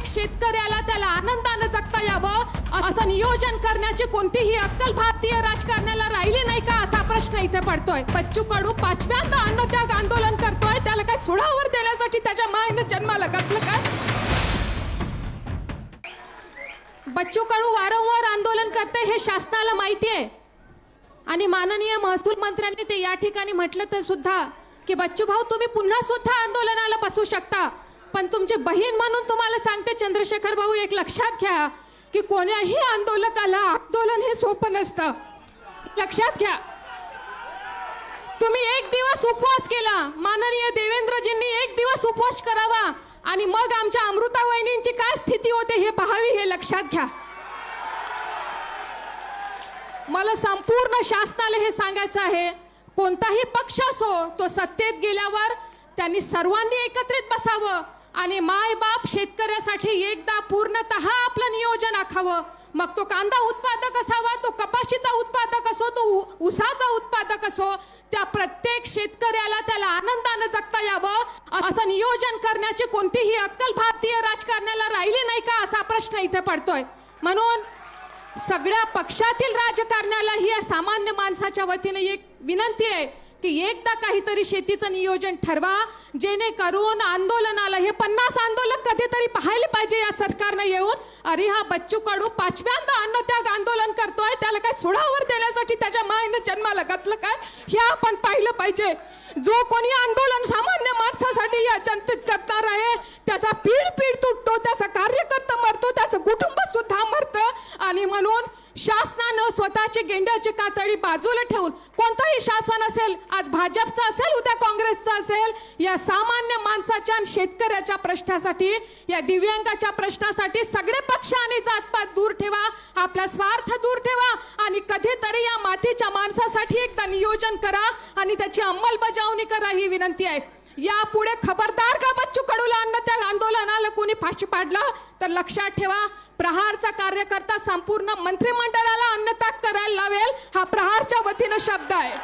प्रत्येक शेतकऱ्याला त्याला आनंदाने जगता यावं असं नियोजन करण्याची कोणतीही अक्कल भारतीय राजकारणाला राहिली नाही का असा प्रश्न इथे पडतोय। बच्चू कडू पाचव्यांदा अन्नत्याग आंदोलन करतोय, त्याला काय सोडावर देण्यासाठी त्याच्या मायेने जन्माला घातलं काय? बच्चू कडू वारंवार आंदोलन करते हे शासनाला माहिती आहे आणि माननीय महसूल मंत्र्यांनी ते या ठिकाणी म्हटलं तर सुद्धा की बच्चू भाऊ तुम्ही पुन्हा सुद्धा आंदोलनाला बसू शकता, पण तुमची बहीण म्हणून तुम्हाला सांगते चंद्रशेखर भाऊ एक लक्षात घ्या की कोण्याही आंदोलकाला आंदोलन हे सोपं नसतं। लक्षात घ्या, तुम्ही एक दिवस उपवास केला, माननीय देवेंद्रजींनी एक दिवस उपवास करावा आणि मग आमच्या अमृता वहिनींची काय स्थिती होते हे पाहावी, हे लक्षात घ्या। मला संपूर्ण शासनाला हे सांगायचं आहे, कोणताही पक्ष असो तो सत्तेत गेल्यावर त्यांनी सर्वांनी एकत्रित बसावं आणि माय बाप शेतकऱ्यासाठी एकदा पूर्णतः आपलं नियोजन आखावं। मग तो कांदा उत्पादक असावा, तो कपाशीचा उत्पादक असो, तो ऊसाचा उत्पादक असो, त्या प्रत्येक शेतकऱ्याला त्याला आनंदाने जगता यावं असं नियोजन करण्याची कोणतीही अक्कल भारतीय राजकारणाला राहिली नाही का असा प्रश्न इथे पडतोय। म्हणून सगळ्या पक्षातील राजकारण्याला ही सामान्य माणसाच्या वतीने एक विनंती आहे की एकदा काहीतरी शेतीचं नियोजन ठरवा, जेणेकरून आंदोलनाला हे 50 आंदोलक कधीतरी पाहायला पाहिजे या सरकारने येऊन, अरे हा बच्चू कडू पाचव्यांदा अन्नत्याग आंदोलन करतोय, त्याला काय सोडावर देण्यासाठी त्याच्या मायेने जन्माला घातलं काय हे आपण पाहिलं पाहिजे। जो कोणी आंदोलन सामान्य माणसासाठी या जनतेत करणार आहे त्याचा पीड तुटतो, त्याचा कार्यकर्ता मरतो, त्याचं कुटुंब सुद्धा मरतं आणि म्हणून शासनानं स्वतःची गेंड्याची कातडी बाजूला ठेवून कोणताही शासन असेल, आज भाजपचं असेल उद्या काँग्रेसचं असेल, या सामान्य माणसाच्या आणि शेतकऱ्याच्या प्रश्नासाठी, या दिव्यांगाच्या प्रश्नासाठी सगळे पक्ष आणि जातपात दूर ठेवा, आपला स्वार्थ दूर ठेवा आणि कधीतरी या मातीच्या माणसासाठी एकदा नियोजन करा आणि त्याची अंमलबजावणी करा ही विनंती आहे। यापुढे खबरदार का बच्चू कडूला अन्नत्याग आंदोलनाला कोणी फाशी पाडलं तर लक्षात ठेवा, प्रहारचा कार्यकर्ता संपूर्ण मंत्रिमंडळाला अन्नत्याग करायला लावेल, हा प्रहारच्या वतीने शब्द आहे।